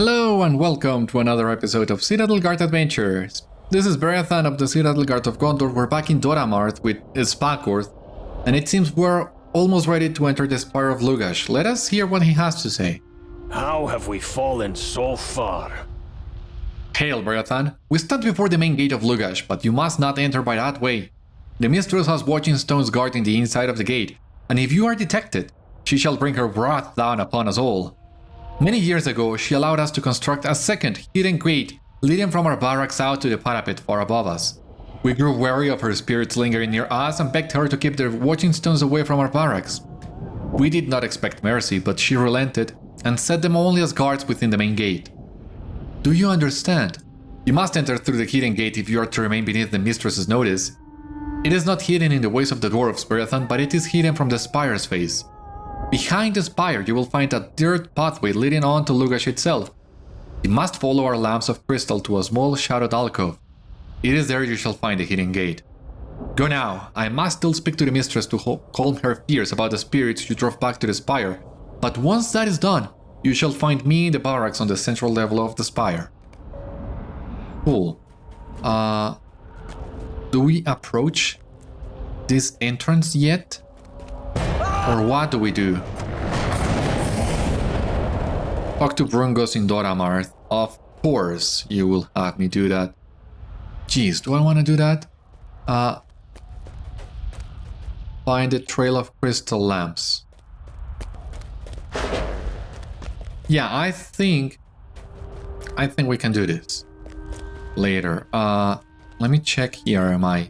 Hello and welcome to another episode of Citadel Guard Adventures. This is Beriathan of the Citadel Guard of Gondor. We're back in Doramarth with Spakorth, and it seems we're almost ready to enter the Spire of Lûghash. Let us hear what he has to say. How have we fallen so far? Hail, Beriathan. We stand before the main gate of Lûghash, but you must not enter by that way. The mistress has watching stones guarding the inside of the gate, and if you are detected, she shall bring her wrath down upon us all. Many years ago, she allowed us to construct a second, hidden gate leading from our barracks out to the parapet far above us. We grew wary of her spirits lingering near us and begged her to keep the watching stones away from our barracks. We did not expect mercy, but she relented and set them only as guards within the main gate. Do you understand? You must enter through the hidden gate if you are to remain beneath the mistress's notice. It is not hidden in the ways of the dwarves, Beriathan, but it is hidden from the spire's face. Behind the spire, you will find a dirt pathway leading on to Lûghash itself. You must follow our lamps of crystal to a small shadowed alcove. It is there you shall find the hidden gate. Go now. I must still speak to the mistress to calm her fears about the spirits you drove back to the spire. But once that is done, you shall find me in the barracks on the central level of the spire. Cool. Do we approach this entrance yet? Or what do we do? Talk to Brungos in Doramarth. Of course you will have me do that. Jeez, do I want to do that? Find the trail of crystal lamps. Yeah, I think we can do this later. Let me check here. Am I?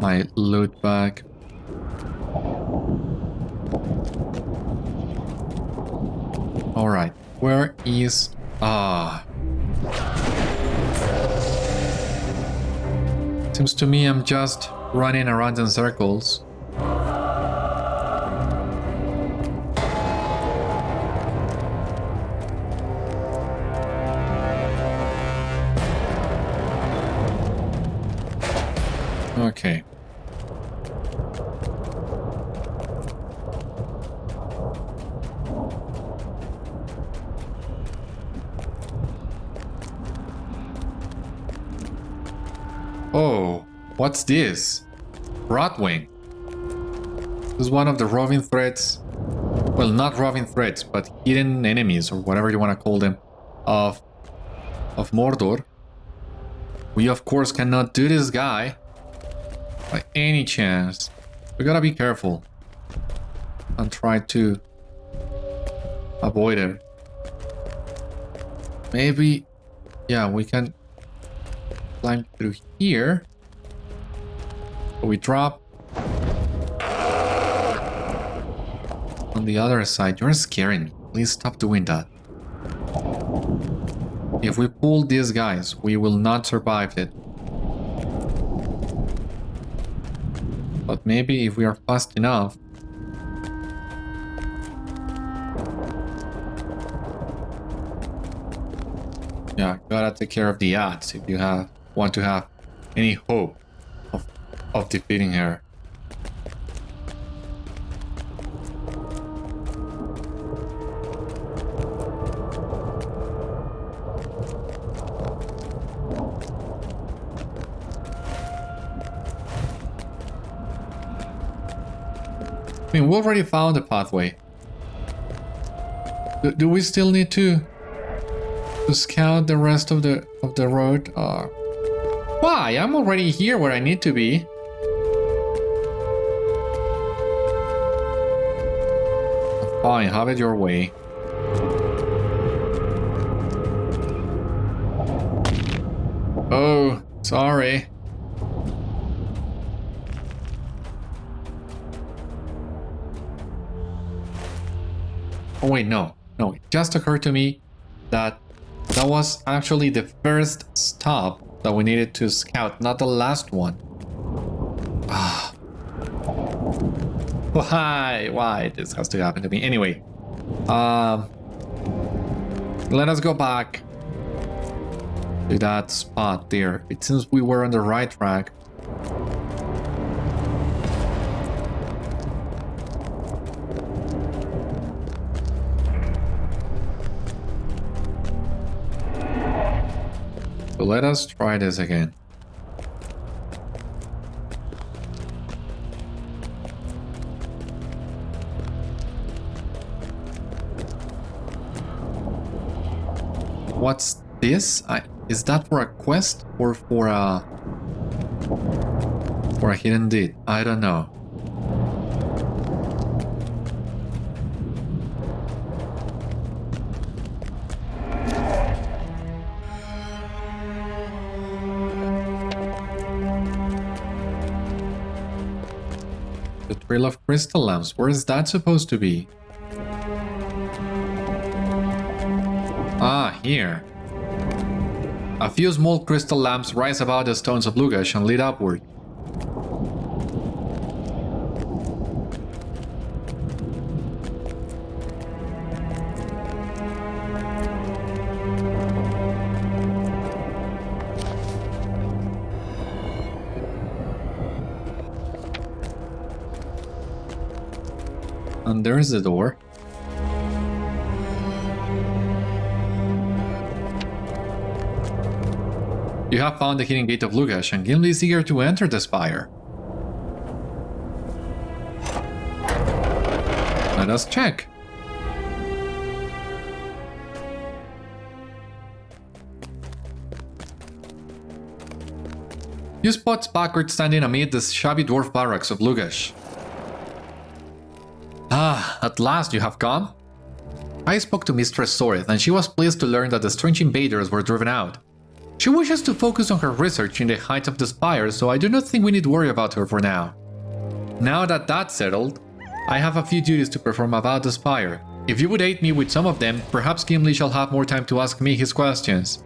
My loot bag. Alright, where is... Seems to me I'm just running around in circles. Okay. Oh, what's this? Rotwing. This is one of the roving threats. Well, not roving threats, but hidden enemies, or whatever you want to call them, of Mordor. We of course cannot do this guy by any chance. We gotta be careful and try to avoid it. Maybe, yeah, we can climb through here. So we drop on the other side. You're scaring me. Please stop doing that. If we pull these guys, we will not survive it. But maybe if we are fast enough. Yeah, gotta take care of the yachts if you want to have any hope of defeating her. I mean, we already found a pathway. Do we still need to scout the rest of the road? Why? I'm already here where I need to be. Fine, have it your way. Oh, sorry. Oh wait, no. It just occurred to me that was actually the first stop that we needed to scout, not the last one. Why this has to happen to me? Anyway, let us go back to that spot there. It seems we were on the right track. let us try this again. What's this? Is that for a quest or for a hidden deed? I don't know. The Trail of Crystal Lamps, where is that supposed to be? Ah, here. A few small crystal lamps rise above the stones of Lûghash and lead upward. And there's the door. You have found the hidden gate of Lûghash, and Gimli is eager to enter the spire. Let us check. You spot Spakorth standing amid the shabby dwarf barracks of Lûghash. Ah, at last you have come? I spoke to Mistress Sorith, and she was pleased to learn that the strange invaders were driven out. She wishes to focus on her research in the heights of the spire, so I do not think we need to worry about her for now. Now that that's settled, I have a few duties to perform about the spire. If you would aid me with some of them, perhaps Gimli shall have more time to ask me his questions.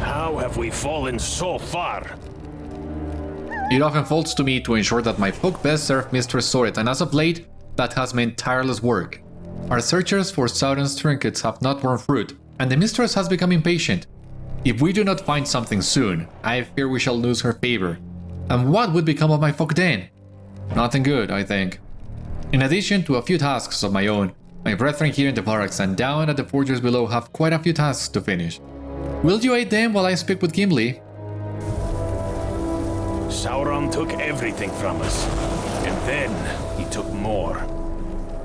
How have we fallen so far? It often falls to me to ensure that my folk best serve Mistress Sorith, and as of late, that has meant tireless work. Our searches for Sauron's trinkets have not borne fruit, and the mistress has become impatient. If we do not find something soon, I fear we shall lose her favor. And what would become of my folk then? Nothing good, I think. In addition to a few tasks of my own, my brethren here in the barracks and down at the fortress below have quite a few tasks to finish. Will you aid them while I speak with Gimli? Sauron took everything from us, and then he took more.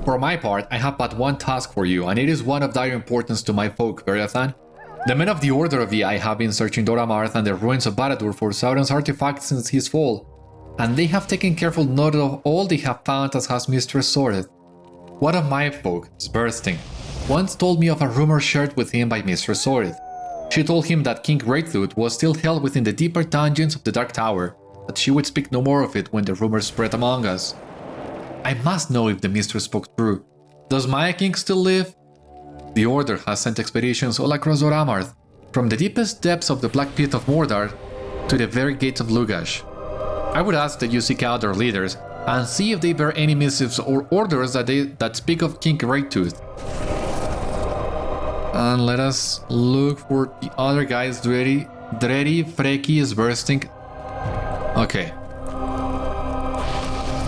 For my part, I have but one task for you, and it is one of dire importance to my folk, Beriathan. The men of the Order of the Eye have been searching Dora Marth and the ruins of Barad-dûr for Sauron's artifacts since his fall, and they have taken careful note of all they have found, as has Mistress Sorith. One of my folk, Sbursting, once told me of a rumor shared with him by Mistress Sorith. She told him that King Greytooth was still held within the deeper dungeons of the Dark Tower, but she would speak no more of it when the rumor spread among us. I must know if the mistress spoke true. Does Maya King still live? The Order has sent expeditions all across Dora Marth, from the deepest depths of the Black Pit of Mordor to the very gates of Lûghash. I would ask that you seek out their leaders and see if they bear any missives or orders that speak of King Greytooth. And let us look for the other guys. Dreri, Freki is bursting. Okay.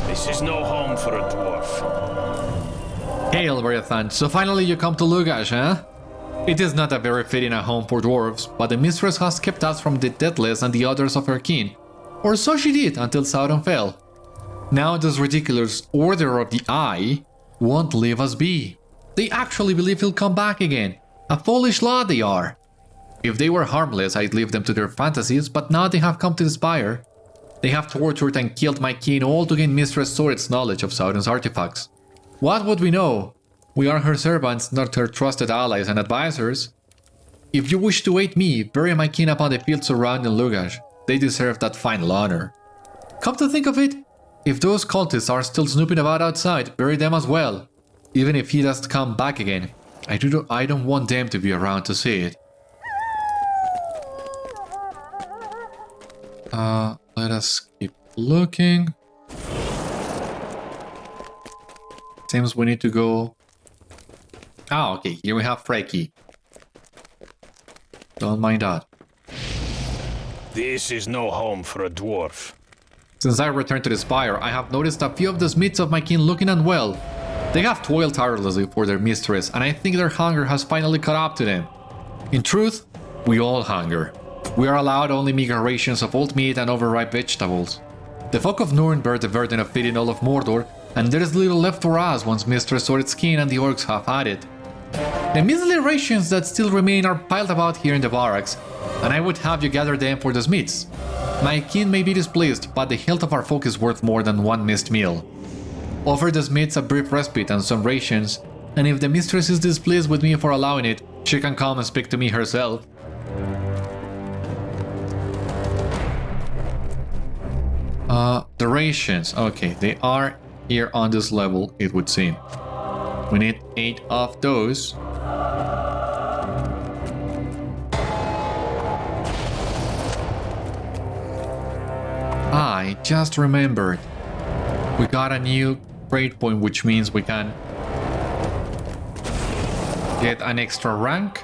This is no home for a dwarf. Hail, Beriathan. So finally you come to Lûghash, huh? It is not a very fitting a home for dwarves, but the mistress has kept us from the Deathless and the others of her kin. Or so she did until Sauron fell. Now this ridiculous Order of the Eye won't leave us be. They actually believe he'll come back again. A foolish lot they are. If they were harmless, I'd leave them to their fantasies, but now they have come to the Spire. They have tortured and killed my kin, all to gain Mistress Sorith's knowledge of Sauron's artifacts. What would we know? We are her servants, not her trusted allies and advisors. If you wish to aid me, bury my kin upon the fields surrounding Lûghash. They deserve that final honor. Come to think of it, if those cultists are still snooping about outside, bury them as well. Even if he does come back again, I don't want them to be around to see it. Let us keep looking. Seems we need to go... Ah, okay, here we have Freki. Don't mind that. This is no home for a dwarf. Since I returned to the Spire, I have noticed a few of the smiths of my kin looking unwell. They have toiled tirelessly for their mistress, and I think their hunger has finally caught up to them. In truth, we all hunger. We are allowed only meager rations of old meat and overripe vegetables. The folk of Nurn bear the burden of feeding all of Mordor, and there is little left for us once Mistress Swordskin and the orcs have had it. The measly rations that still remain are piled about here in the barracks, and I would have you gather them for the smiths. My kin may be displeased, but the health of our folk is worth more than one missed meal. Offer the smiths a brief respite and some rations, and if the mistress is displeased with me for allowing it, she can come and speak to me herself. The rations. Okay, they are here on this level, it would seem. We need 8 of those. I just remembered. We got a new breakpoint, which means we can get an extra rank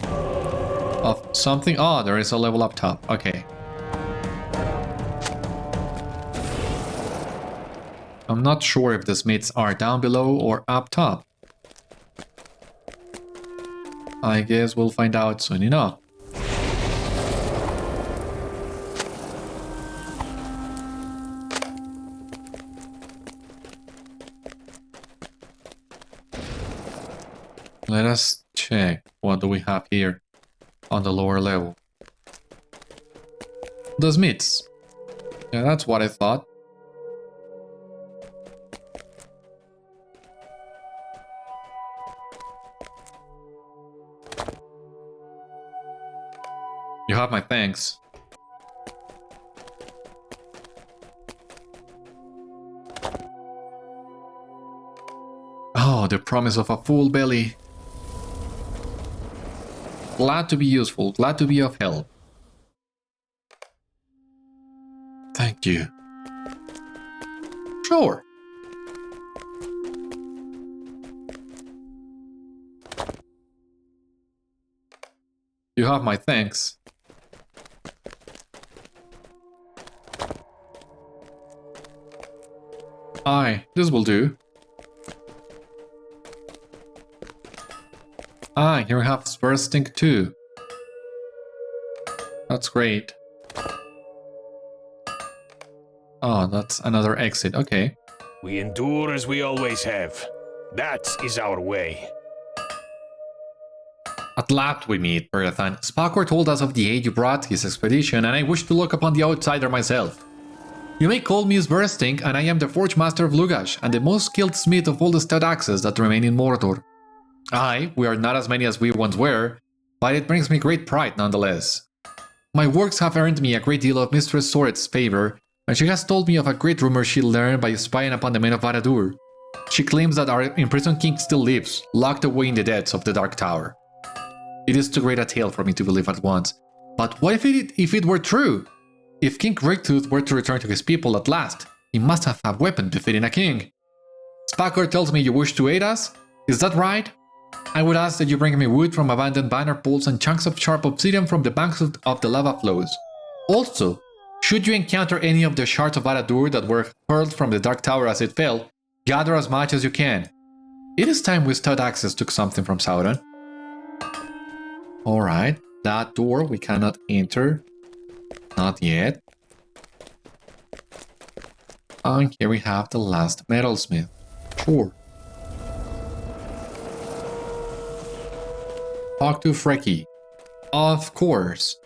of something. Oh, there is a level up top. Okay. I'm not sure if the smiths are down below or up top. I guess we'll find out soon enough. Let us check what do we have here on the lower level. The smiths. Yeah, that's what I thought. You have my thanks. Oh, the promise of a full belly. Glad to be useful, glad to be of help. Thank you. Sure. You have my thanks. Aye, this will do. Ah, here we have bursting too. That's great. Oh, that's another exit. Okay. We endure as we always have. That is our way. At last we meet, Beriathan. Spakorth told us of the aid you brought his expedition, and I wish to look upon the outsider myself. You may call me Bursting, and I am the Forge Master of Lûghash, and the most skilled smith of all the Stout-axes that remain in Mordor. Aye, we are not as many as we once were, but it brings me great pride nonetheless. My works have earned me a great deal of Mistress Sword's favor, and she has told me of a great rumor she learned by spying upon the men of Barad-dûr. She claims that our imprisoned king still lives, locked away in the depths of the Dark Tower. It is too great a tale for me to believe at once, but what if it were true? If King Greytooth were to return to his people at last, he must have a weapon befitting a king. Spakorth tells me you wish to aid us? Is that right? I would ask that you bring me wood from abandoned banner poles and chunks of sharp obsidian from the banks of the lava flows. Also, should you encounter any of the shards of Barad-dûr that were hurled from the Dark Tower as it fell, gather as much as you can. It is time we Stout-axes took something from Sauron. Alright, that door we cannot enter. Not yet. And here we have the last metalsmith. Sure. Talk to Frecky. Of course.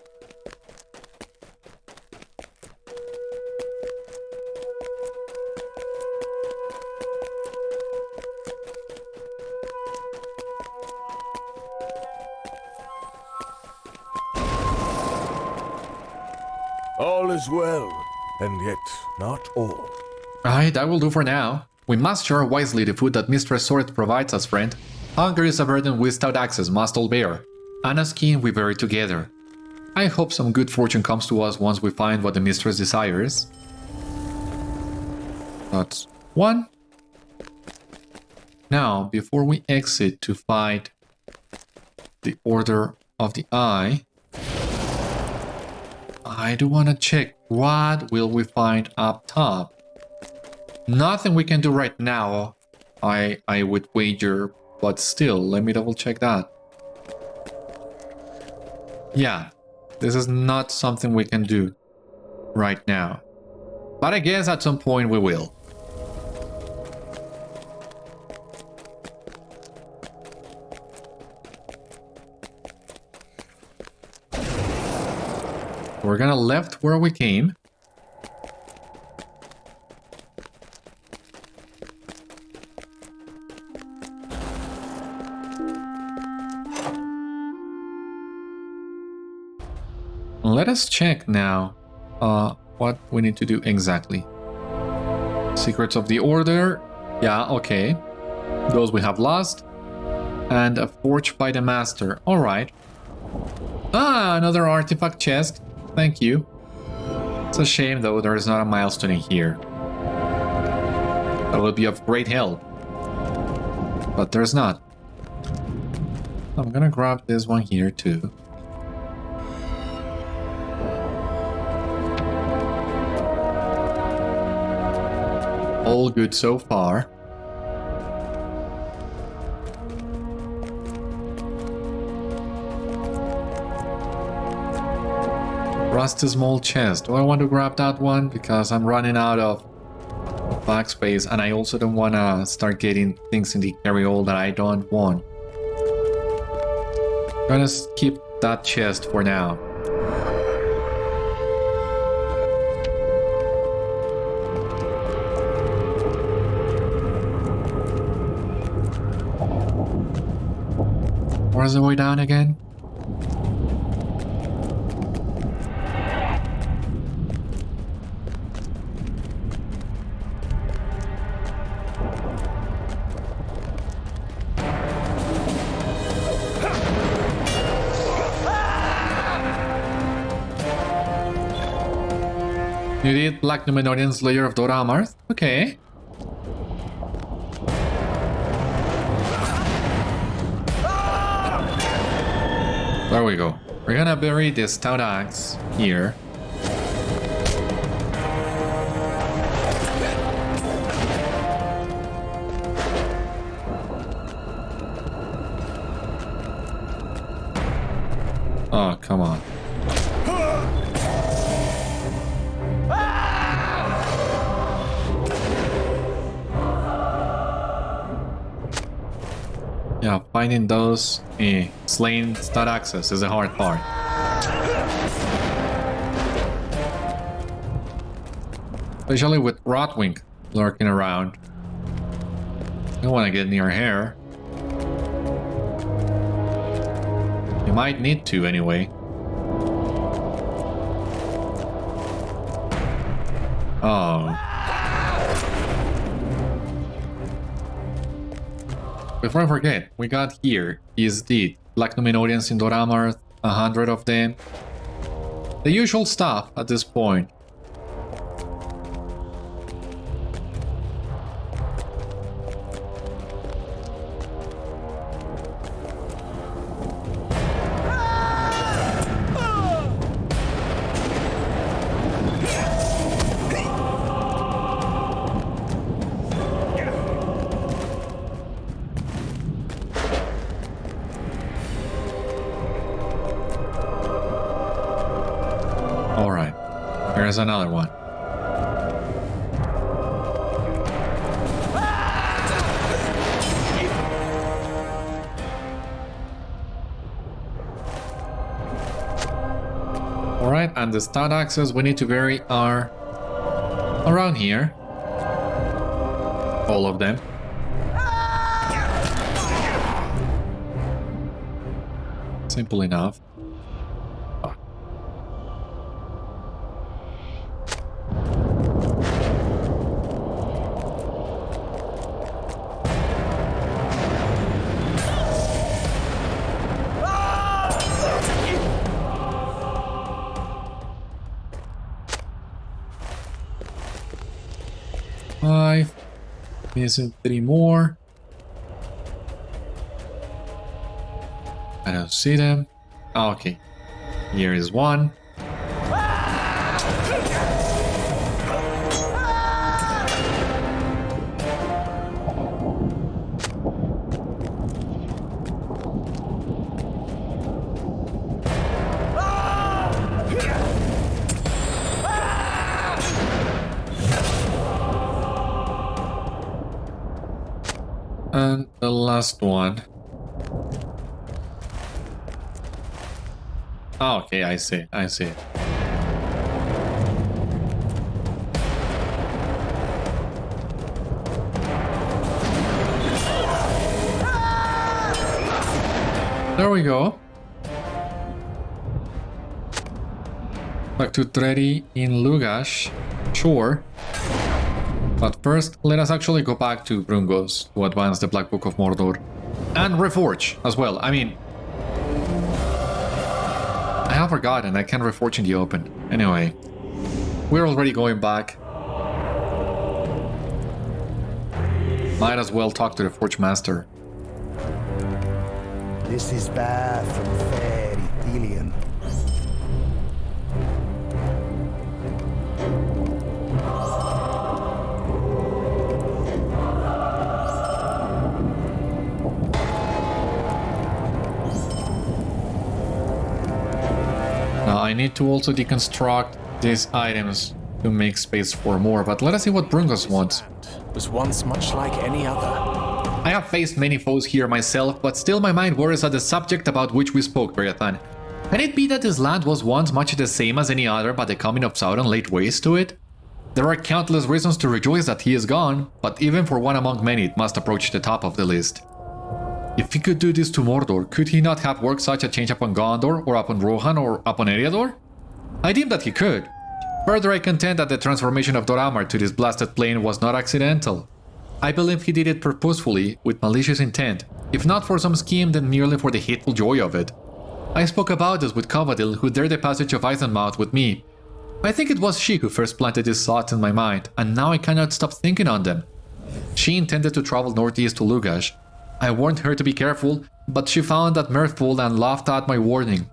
All is well, and yet not all. Aye, that will do for now. We must share wisely the food that Mistress Sword provides us, friend. Hunger is a burden we Stout-axes must all bear, and as kin we bear it together. I hope some good fortune comes to us once we find what the Mistress desires. That's one. Now, before we exit to fight the Order of the Eye, I do want to check what will we find up top. Nothing we can do right now, I would wager, but still, let me double check that. Yeah, This is not something we can do right now. But I guess at some point we will. We're gonna left where we came. Let us check now what we need to do exactly. Secrets of the Order. Yeah, okay. Those we have lost. And a Forge by the Master. Alright. Ah, another artifact chest. Thank you. It's a shame though there is not a milestone in here. That would be of great help. But there's not. I'm gonna grab this one here too. All good so far. Rusty small chest. Do I want to grab that one? Because I'm running out of backspace and I also don't want to start getting things in the carryall that I don't want. I'm gonna skip that chest for now. Where's the way down again? You did Black Númenórean Slayer of Doramarth? Okay. There we go. We're gonna bury the Stout-axe here. Oh, come on. Yeah, finding those slain Stout-axes is the hard part. Especially with Rotwing lurking around. Don't want to get near her. You might need to anyway. Oh. Before I forget, we got here is the Black Númenóreans in Doramarth, 100 of them. The usual stuff at this point. There's another one. Alright, and the Stout-axes we need to bury are around here. All of them. Simple enough. Missing 3 more. I don't see them. Oh, okay. Here is one. And the last one. Oh, okay, I see, I see. There we go. Back to Treri in Lûghash. Sure. But first, let us actually go back to Brungos to advance the Black Book of Mordor. And reforge as well. I mean, I have forgotten, I can't reforge in the open. Anyway, we're already going back. Might as well talk to the Forge Master. This is bad from fair Ithilien. Now I need to also deconstruct these items to make space for more, but let us see what Brungos wants. Was once much like any other. I have faced many foes here myself, but still my mind worries at the subject about which we spoke, Beriathan. Can it be that this land was once much the same as any other, but the coming of Sauron laid waste to it? There are countless reasons to rejoice that he is gone, but even for one among many it must approach the top of the list. If he could do this to Mordor, could he not have worked such a change upon Gondor, or upon Rohan, or upon Eriador? I deem that he could. Further, I contend that the transformation of Doramar to this blasted plane was not accidental. I believe he did it purposefully, with malicious intent, if not for some scheme then merely for the hateful joy of it. I spoke about this with Covadil, who dared the passage of Isenmouth with me. I think it was she who first planted these thoughts in my mind, and now I cannot stop thinking on them. She intended to travel northeast to Lûghash. I warned her to be careful, but she found that mirthful and laughed at my warning.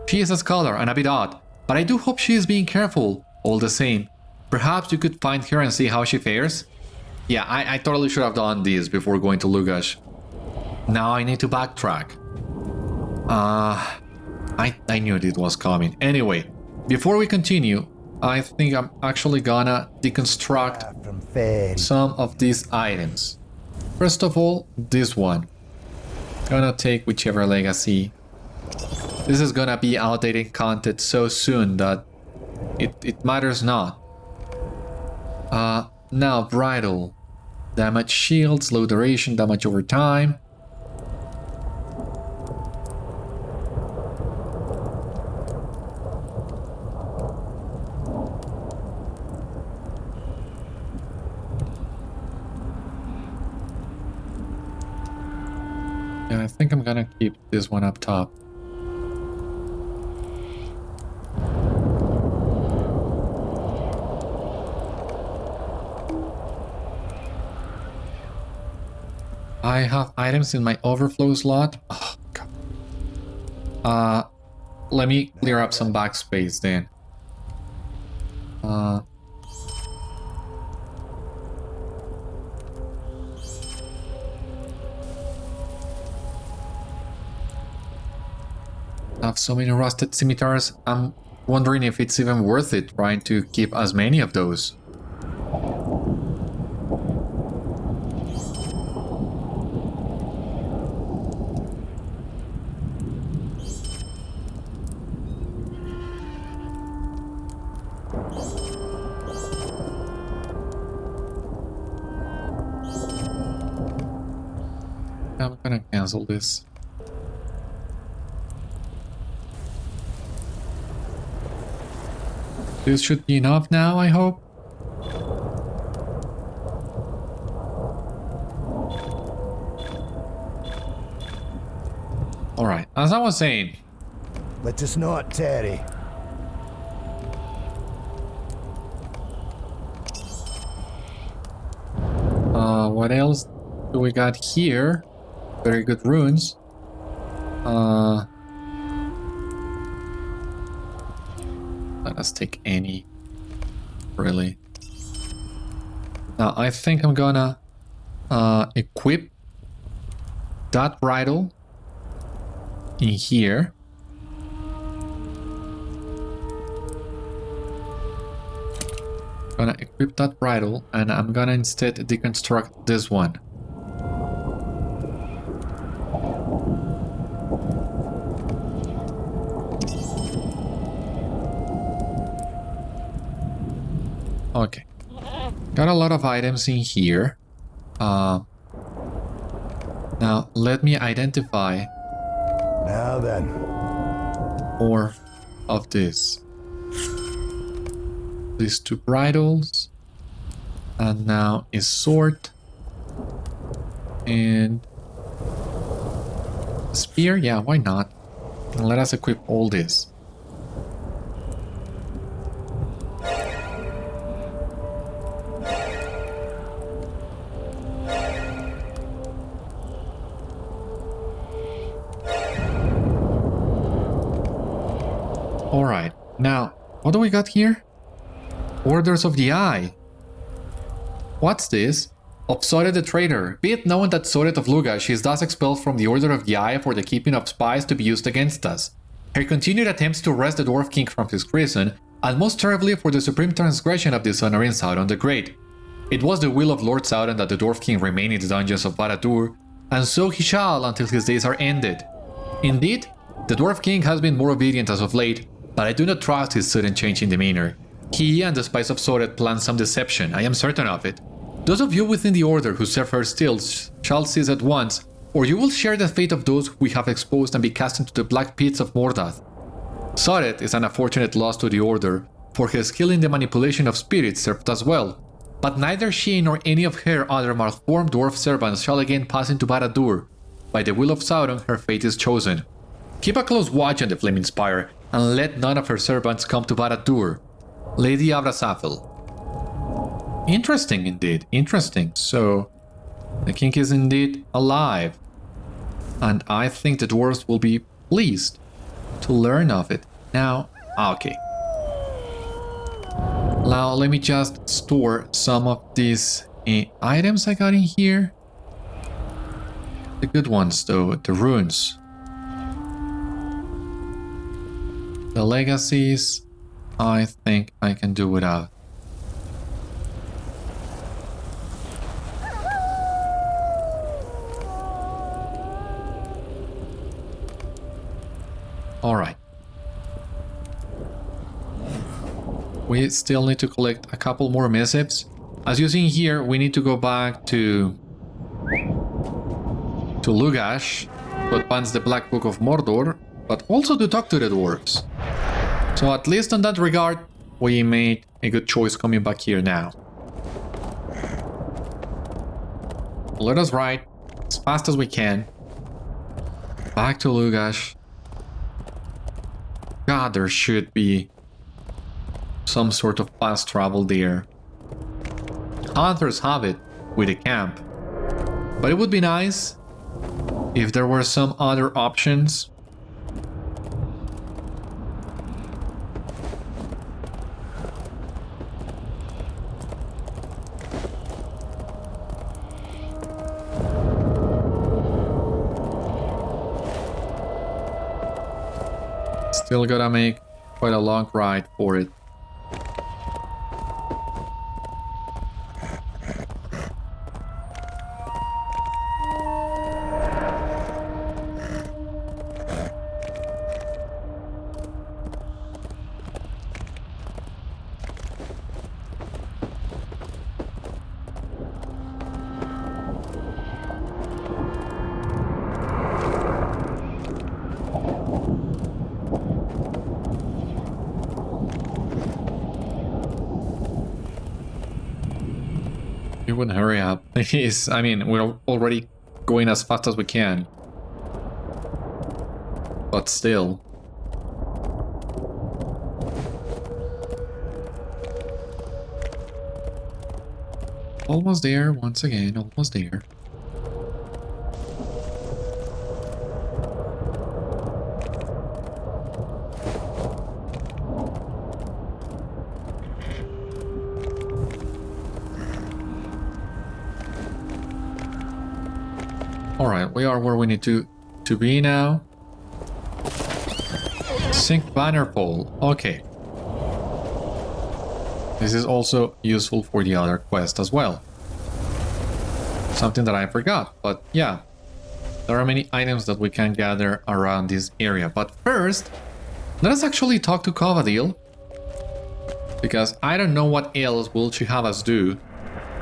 She is a scholar and a bit odd, but I do hope she is being careful, all the same. Perhaps you could find her and see how she fares? Yeah, I totally should have done this before going to Lûghash. Now I need to backtrack. I knew it was coming. Anyway, before we continue, I think I'm actually gonna deconstruct some of these items. First of all, this one. Gonna take whichever legacy. This is gonna be outdated content so soon that it matters not. Now Bridle. Damage shields, low duration, damage over time. Yeah, I think I'm gonna keep this one up top. I have items in my overflow slot. Oh, God. Let me clear up some backspace then. I have so many rusted scimitars. I'm wondering if it's even worth it trying to keep as many of those. I'm gonna cancel this. This should be enough now, I hope. Alright, as I was saying. Let us not tarry. What else do we got here? Very good runes. Let us take any. Really. Now I think I'm gonna equip that bridle in here. Gonna equip that bridle and I'm gonna instead deconstruct this one. Okay. Got a lot of items in here. Now, let me identify Now then. more of this. These two bridles. And now a sword. And a spear? Yeah, why not? And let us equip all this. Alright, now, what do we got here? Orders of the Eye. What's this? Of Soret the Traitor. Be it known that Soret of Lûghash is thus expelled from the Order of the Eye for the keeping of spies to be used against us. Her continued attempts to wrest the Dwarf King from his prison, and most terribly for the supreme transgression of dishonoring Sauron the Great. It was the will of Lord Sauron that the Dwarf King remain in the dungeons of Barad-dûr, and so he shall until his days are ended. Indeed, the Dwarf King has been more obedient as of late, but I do not trust his sudden change in demeanor. He and the spies of Soret planned some deception, I am certain of it. Those of you within the Order who serve her still shall cease at once, or you will share the fate of those we have exposed and be cast into the black pits of Mordor. Soret is an unfortunate loss to the Order, for her skill in the manipulation of spirits served us well, but neither she nor any of her other malformed dwarf servants shall again pass into Barad-dûr. By the will of Sauron, her fate is chosen. Keep a close watch on the Flaming Spire, and let none of her servants come to Barad-dûr. Lady Abrasafel. Interesting indeed, interesting. So, the king is indeed alive. And I think the dwarves will be pleased to learn of it. Now, okay. Now, let me just store some of these items I got in here. The good ones though, the runes. The legacies, I think I can do without. Alright. We still need to collect a couple more missives. As you see here, we need to go back to Lûghash to advance the Black Book of Mordor, but also to talk to the dwarves. So at least in that regard, we made a good choice coming back here now. Let us ride as fast as we can back to Lûghash. God, there should be some sort of fast travel there. Hunters have it with a camp, but it would be nice if there were some other options. Still gotta make quite a long ride for it. You wouldn't hurry up. I mean, we're already going as fast as we can. But still. Almost there, once again, almost there. Alright, we are where we need to be now. Sync banner pole. Okay. This is also useful for the other quest as well. Something that I forgot, but yeah. There are many items that we can gather around this area. But first, let us actually talk to Covadil. Because I don't know what else will she have us do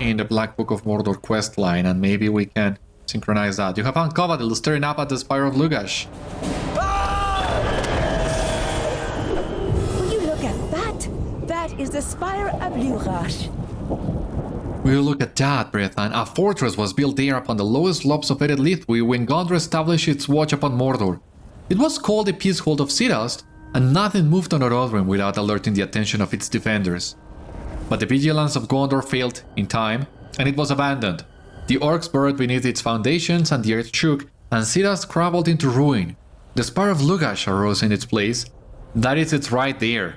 in the Black Book of Mordor quest line, and maybe we can synchronize that. You have found Covadil staring up at the Spire of Lûghash. Will you look at that? That is the Spire of Lûghash. Will you look at that, Beriathan? A fortress was built there upon the lowest slopes of Ered Lithwi when Gondor established its watch upon Mordor. It was called the Peacehold of Citadel, and nothing moved on Orodruin without alerting the attention of its defenders. But the vigilance of Gondor failed in time, and it was abandoned. The orcs burrowed beneath its foundations, and the earth shook, and Citadel crumbled into ruin. The Spire of Lûghash arose in its place. That is, it's right there.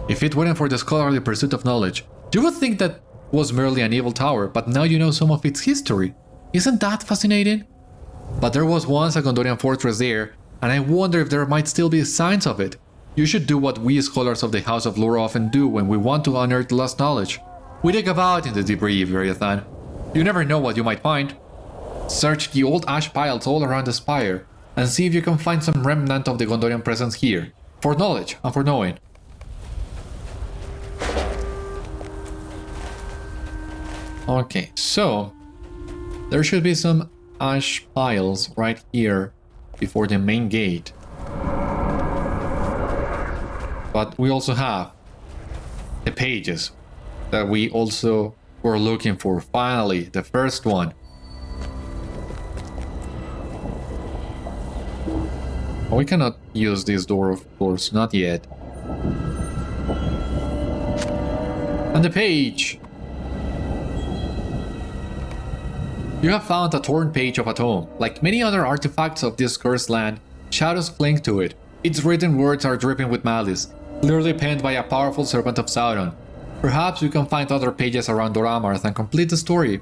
If it weren't for the scholarly pursuit of knowledge, you would think that was merely an evil tower, but now you know some of its history. Isn't that fascinating? But there was once a Gondorian fortress there, and I wonder if there might still be signs of it. You should do what we scholars of the House of Lore often do when we want to unearth lost knowledge. We dig about in the debris, Beriathan. You never know what you might find. Search the old ash piles all around the spire, and see if you can find some remnant of the Gondorian presence here, for knowledge and for knowing. Okay, so there should be some ash piles right here before the main gate. But we also have the pages that we also were looking for. Finally, the first one. We cannot use this door, of course, not yet. And the page. You have found a torn page of a tome. Like many other artifacts of this cursed land, shadows cling to it. Its written words are dripping with malice, clearly penned by a powerful servant of Sauron. Perhaps we can find other pages around Dor-Amarth and complete the story.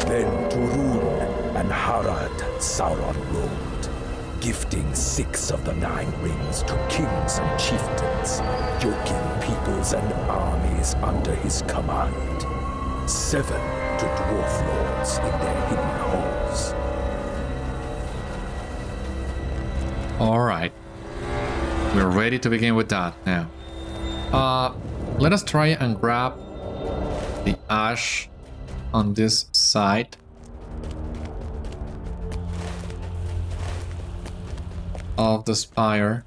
Then to Rûn and Harad Sauron ruled, gifting 6 of the 9 rings to kings and chieftains, yoking peoples and armies under his command. 7 to dwarf lords in their hidden halls. Alright. We're ready to begin with that now. Let us try and grab the ash on this side of the spire.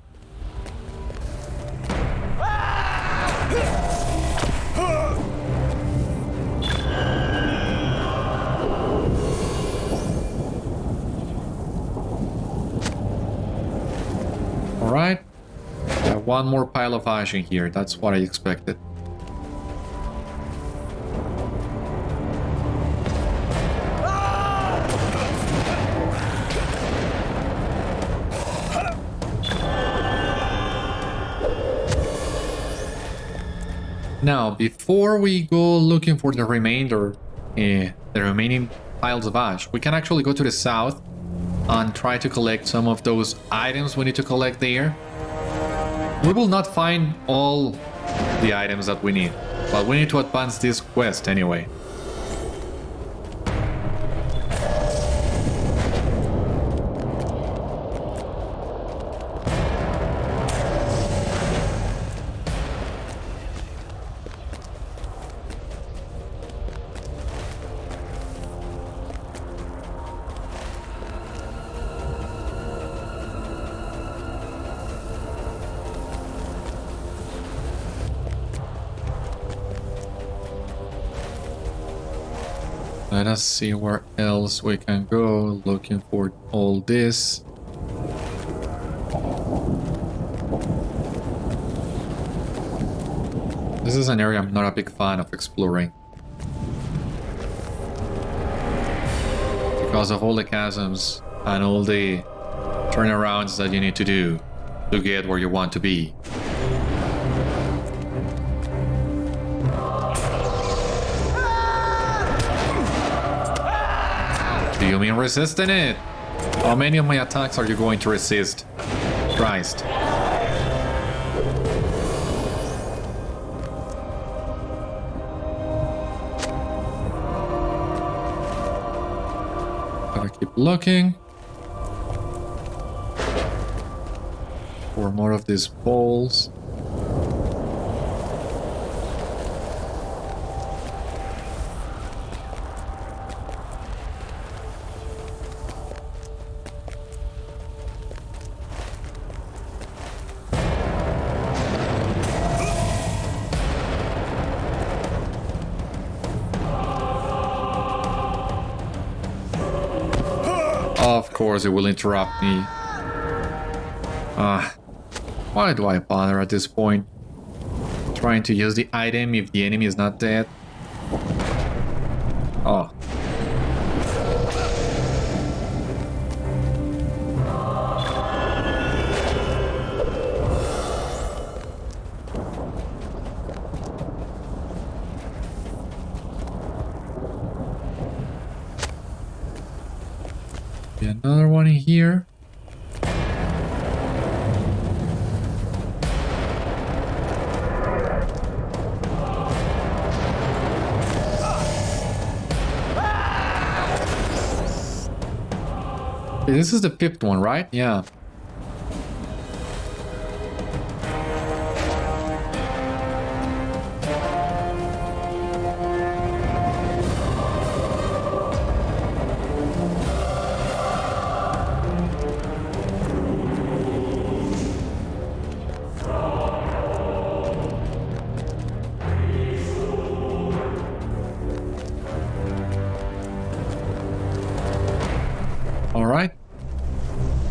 Alright. Got one more pile of ash in here, that's what I expected. Now, before we go looking for the remaining piles of ash, we can actually go to the south and try to collect some of those items we need to collect there. We will not find all the items that we need, but we need to advance this quest anyway. Let us see where else we can go, looking for all this. This is an area I'm not a big fan of exploring. Because of all the chasms and all the turnarounds that you need to do to get where you want to be. Do you mean resisting it? How many of my attacks are you going to resist? Christ. Gotta keep looking for more of these balls. Of course it will interrupt me. Why do I bother at this point? Trying to use the item if the enemy is not dead. Oh. Another one in here. Okay, this is the 5th one, right? Yeah. Alright.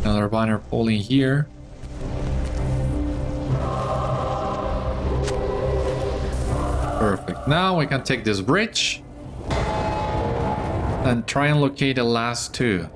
Another banner pole in here. Perfect. Now we can take this bridge and try and locate the last two.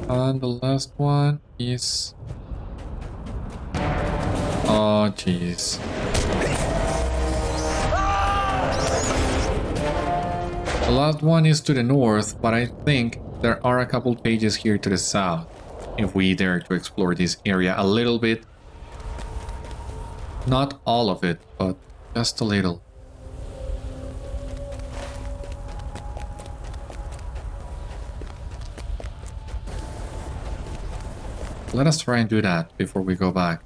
And the last one is... Oh, jeez. The last one is to the north, but I think there are a couple pages here to the south. If we dare to explore this area a little bit. Not all of it, but just a little. Let us try and do that before we go back.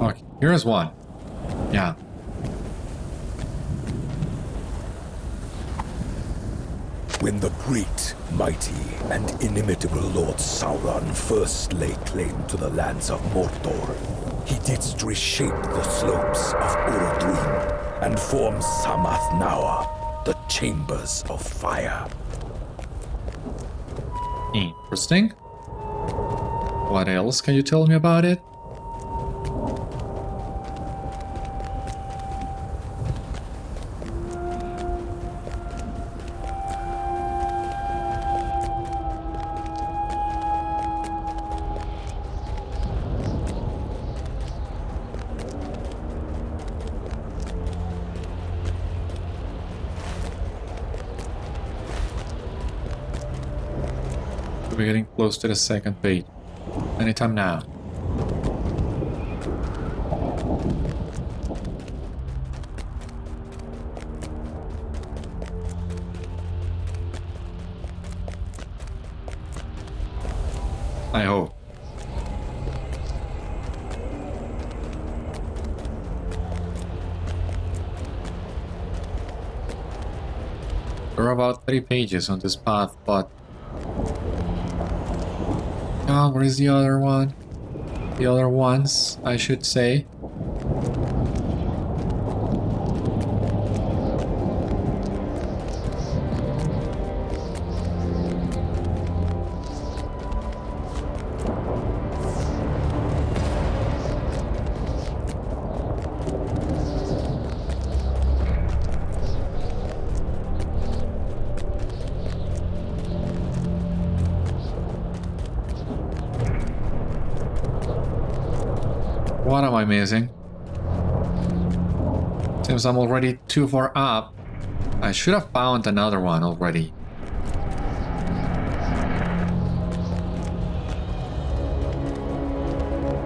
Okay, here's one. Yeah. When the great, mighty, and inimitable Lord Sauron first laid claim to the lands of Mordor, he didst reshape the slopes of Urodruin and form Samath Naur, the Chambers of Fire. Interesting. What else can you tell me about it? We're getting close to the second page. Anytime now. I hope. There are about 3 pages on this path, but... Oh, where is the other one? The other ones, I should say. What am I missing? Seems I'm already too far up. I should have found another one already.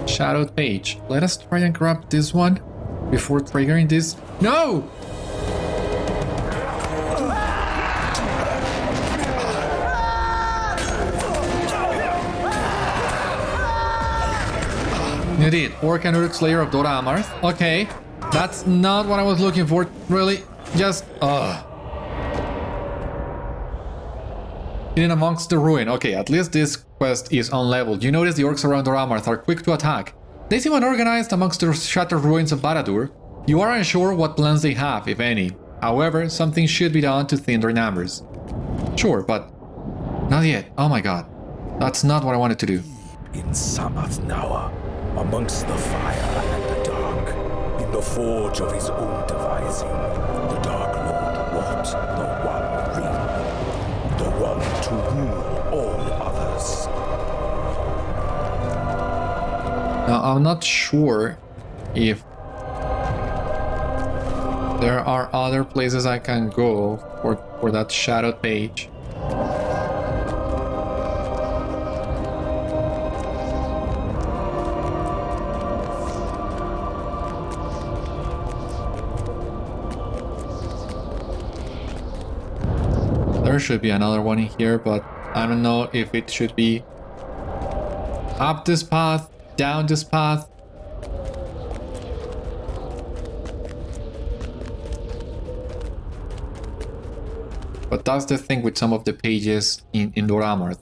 Shadowed page. Let us try and grab this one before triggering this. No! You did. Orc and Uruk Slayer of Dora Amarth. Okay. That's not what I was looking for. Really? Just... Hidden amongst the ruin. Okay, at least this quest is unleveled. You notice the orcs around Dora Amarth are quick to attack. They seem unorganized amongst the shattered ruins of Barad-dûr. You are unsure what plans they have, if any. However, something should be done to thin their numbers. Sure, but... Not yet. Oh my god. That's not what I wanted to do. In Samath Nawa, amongst the fire and the dark, in the forge of his own devising, the Dark Lord wrought the One Ring, the one to rule all others. Now, I'm not sure if there are other places I can go for that shadowed page. There should be another one in here, but I don't know if it should be up this path, down this path. But that's the thing with some of the pages in Dora Amarth.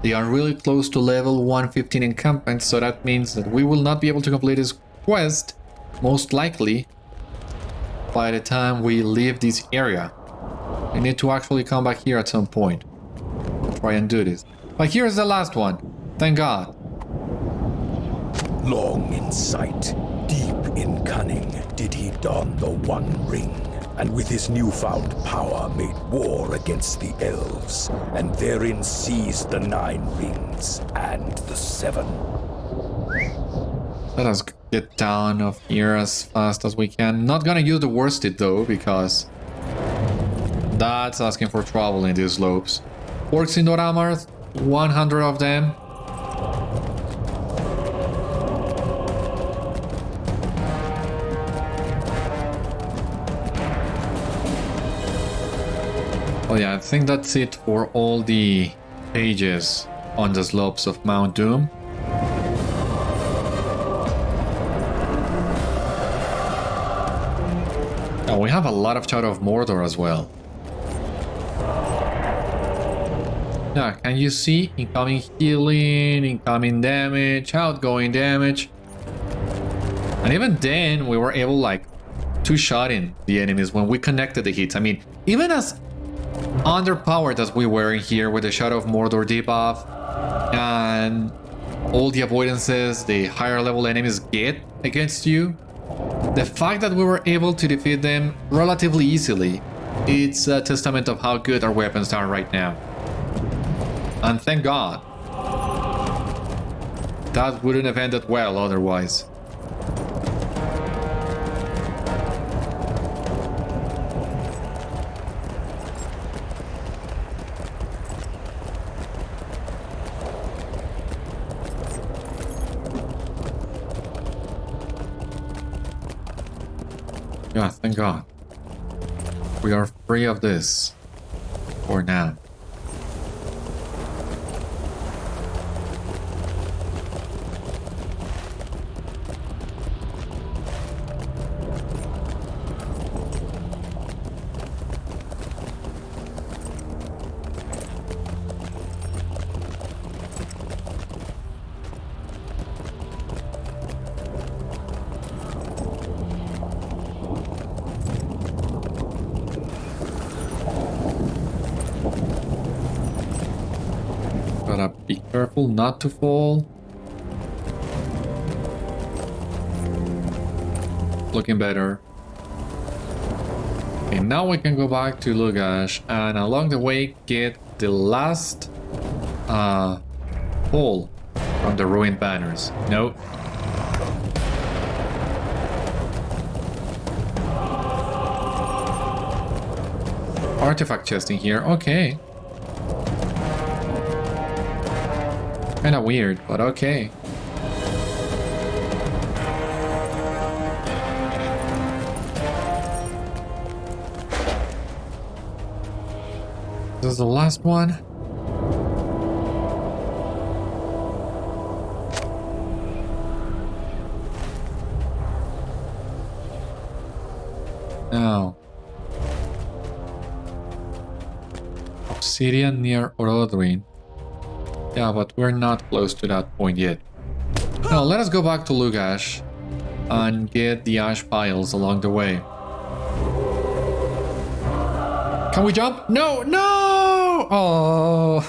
They are really close to level 115 encampment, so that means that we will not be able to complete this quest, most likely, by the time we leave this area. We need to actually come back here at some point to try and do this. But here's the last one. Thank God. Long in sight, deep in cunning, did he don the One Ring, and with his newfound power made war against the elves, and therein seized the 9 rings and the 7. Let us get down of here as fast as we can. Not gonna use the worsted though, because that's asking for trouble in these slopes. Orcs in Dora Amarth, 100 of them. Oh yeah, I think that's it for all the pages on the slopes of Mount Doom. Oh, we have a lot of Shadow of Mordor as well. Yeah, can you see? Incoming healing, incoming damage, outgoing damage. And even then, we were able, like, to shot in the enemies when we connected the hits. I mean, even as underpowered as we were in here with the Shadow of Mordor debuff and all the avoidances the higher level enemies get against you, the fact that we were able to defeat them relatively easily, it's a testament of how good our weapons are right now. And thank God. That wouldn't have ended well otherwise. Yeah, thank God. We are free of this. For now. Gotta be careful not to fall. Looking better. Okay, now we can go back to Lûghash and along the way get the last hole from the ruined banners. No. Artifact chest in here, okay. Kinda weird, but okay. This is the last one. Now. Obsidian near Orodruin. Yeah, but we're not close to that point yet. Now, let us go back to Lûghash and get the ash piles along the way. Can we jump? No, no! Oh.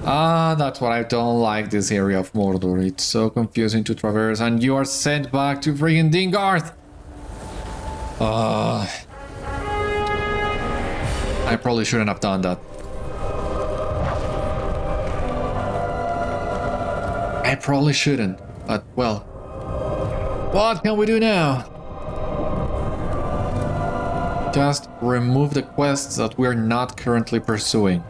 Ah, that's what I don't like this area of Mordor. It's so confusing to traverse, and you are sent back to friggin' Dingarth. I probably shouldn't have done that. I probably shouldn't, but well, what can we do now? Just remove the quests that we're not currently pursuing.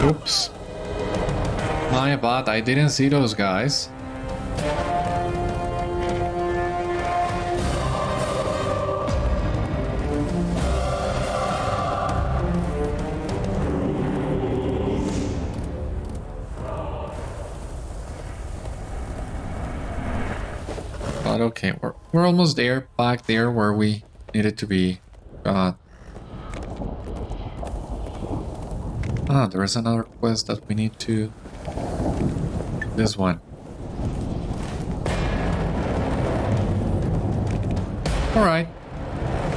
Oops. My bad, I didn't see those guys. But okay, we're almost there, back there where we needed to be. God. Ah, there is another quest that we need to... This one. Alright.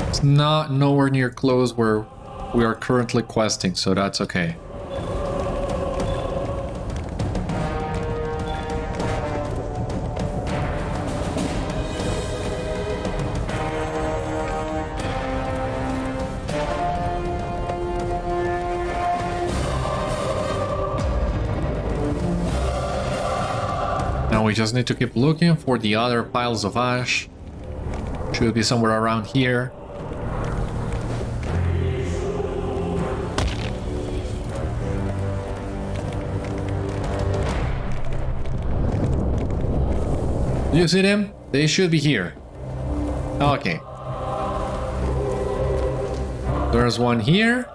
It's not nowhere near close where we are currently questing, so that's okay. We just need to keep looking for the other piles of ash. Should be somewhere around here. Do you see them? They should be here. Okay. There's one here.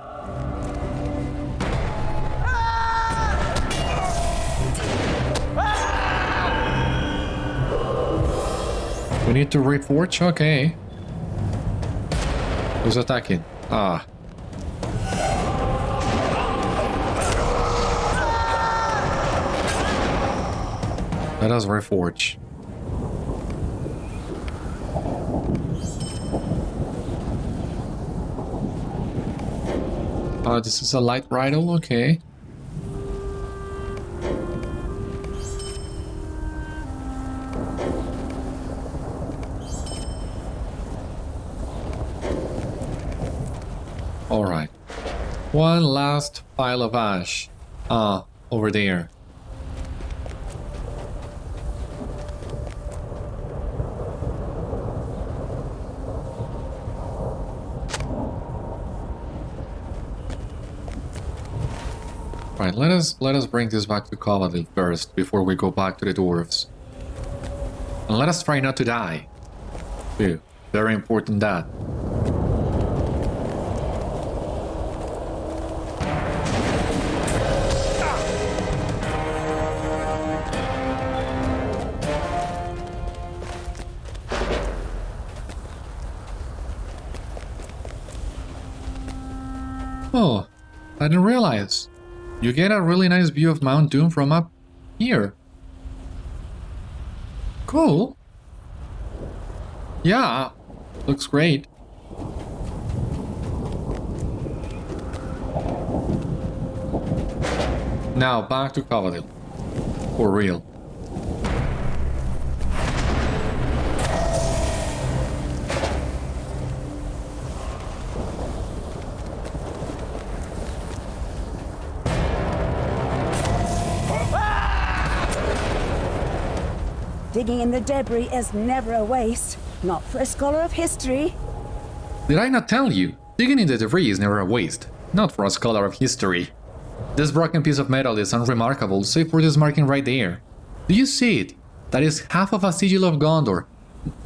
We need to reforge? Okay. Who's attacking? Ah. Let us reforge. This is a light rifle, okay. Alright. One last pile of ash. Ah, over there. Right, let us bring this back to Citadel first before we go back to the dwarves. And let us try not to die. Too. Very important that. Oh, I didn't realize. You get a really nice view of Mount Doom from up here. Cool. Yeah, looks great. Now back to Citadel. For real. Digging in the debris is never a waste. Not for a scholar of history. Did I not tell you? Digging in the debris is never a waste. Not for a scholar of history. This broken piece of metal is unremarkable, save for this marking right there. Do you see it? That is half of a sigil of Gondor.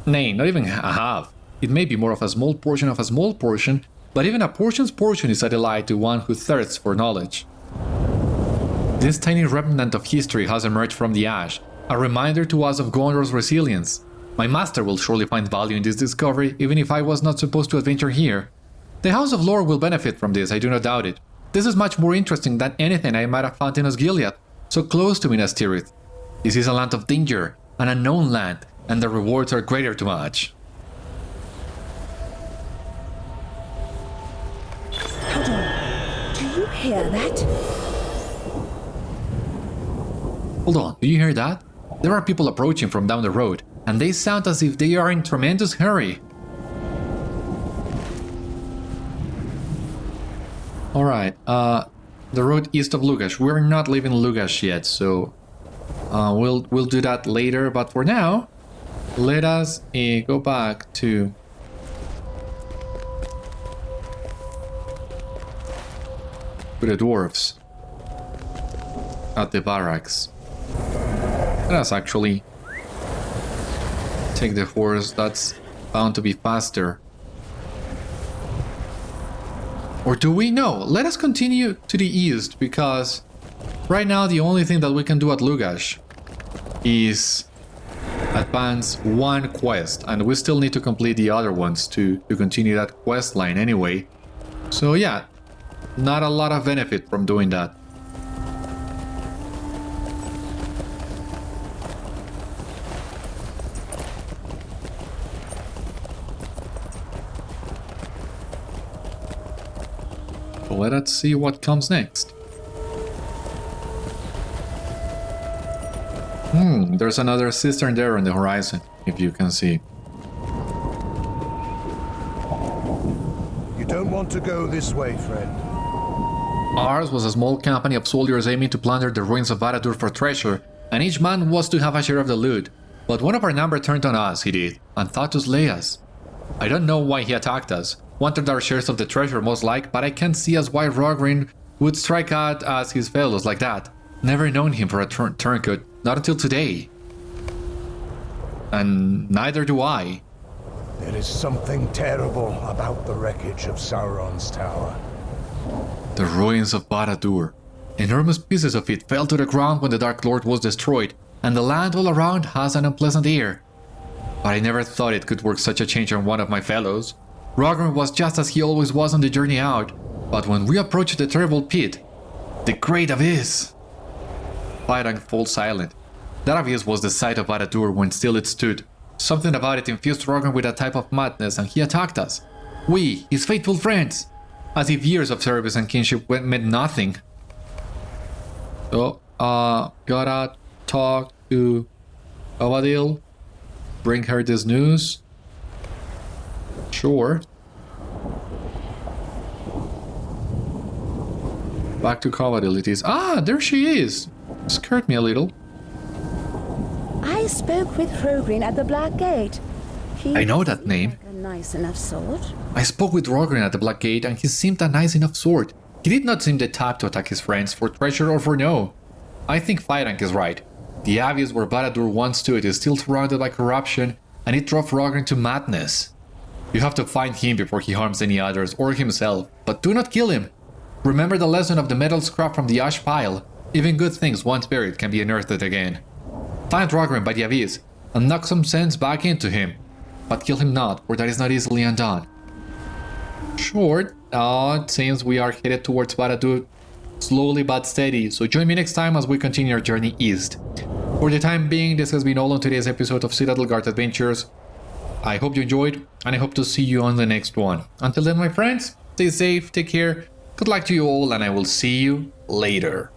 Nay, not even a half. It may be more of a small portion of a small portion, but even a portion's portion is a delight to one who thirsts for knowledge. This tiny remnant of history has emerged from the ash, a reminder to us of Gondor's resilience. My master will surely find value in this discovery, even if I was not supposed to adventure here. The House of Lore will benefit from this, I do not doubt it. This is much more interesting than anything I might have found in Osgiliath, so close to Minas Tirith. This is a land of danger, an unknown land, and the rewards are greater to match. Hold on. Do you hear that? Hold on, do you hear that? There are people approaching from down the road, and they sound as if they are in tremendous hurry. Alright, the road east of Lûghash. We're not leaving Lûghash yet, so we'll do that later, but for now, let us go back to the dwarves at the barracks. Let us actually take the horse that's bound to be faster. Or do we? No, let us continue to the east, because right now the only thing that we can do at Lûghash is advance one quest, and we still need to complete the other ones to continue that quest line anyway. So yeah, not a lot of benefit from doing that. Let us see what comes next. There's another cistern there on the horizon, if you can see. You don't want to go this way, friend. Ours was a small company of soldiers aiming to plunder the ruins of Barad-dûr for treasure, and each man was to have a share of the loot. But one of our number turned on us, he did, and thought to slay us. I don't know why he attacked us. Wanted our shares of the treasure most like, but I can't see as why Rogrin would strike out as his fellows like that. Never known him for a turncoat, not until today. And neither do I. There is something terrible about the wreckage of Sauron's tower. The ruins of Barad-dûr. Enormous pieces of it fell to the ground when the Dark Lord was destroyed, and the land all around has an unpleasant air. But I never thought it could work such a change on one of my fellows. Rogrin was just as he always was on the journey out, but when we approached the terrible pit, the great abyss, Fairank falls silent. That abyss was the site of Barad-dûr when still it stood. Something about it infused Rogrin with a type of madness, and he attacked us. We, his faithful friends, as if years of service and kinship meant nothing. So, gotta talk to Citadel, bring her this news. Sure. Back to Citadel it is. Ah, there she is. Scared me a little. I spoke with Rogrin at the Black Gate. I know that name. Like a nice enough sort. I spoke with Rogrin at the Black Gate, and he seemed a nice enough sort. He did not seem the type to attack his friends for treasure or for no. I think Fairank is right. The abyss where Barad-dûr once stood is still surrounded by corruption, and it drove Rogrin to madness. You have to find him before he harms any others, or himself, but do not kill him. Remember the lesson of the metal scrap from the ash pile. Even good things once buried can be unearthed again. Find Rogrin by the abyss, and knock some sense back into him. But kill him not, for that is not easily undone. Sure, it seems we are headed towards Barad-dûr slowly but steady, so join me next time as we continue our journey east. For the time being, this has been all on today's episode of Citadel Guard Adventures. I hope you enjoyed, and I hope to see you on the next one. Until then, my friends, stay safe, take care, good luck to you all, and I will see you later.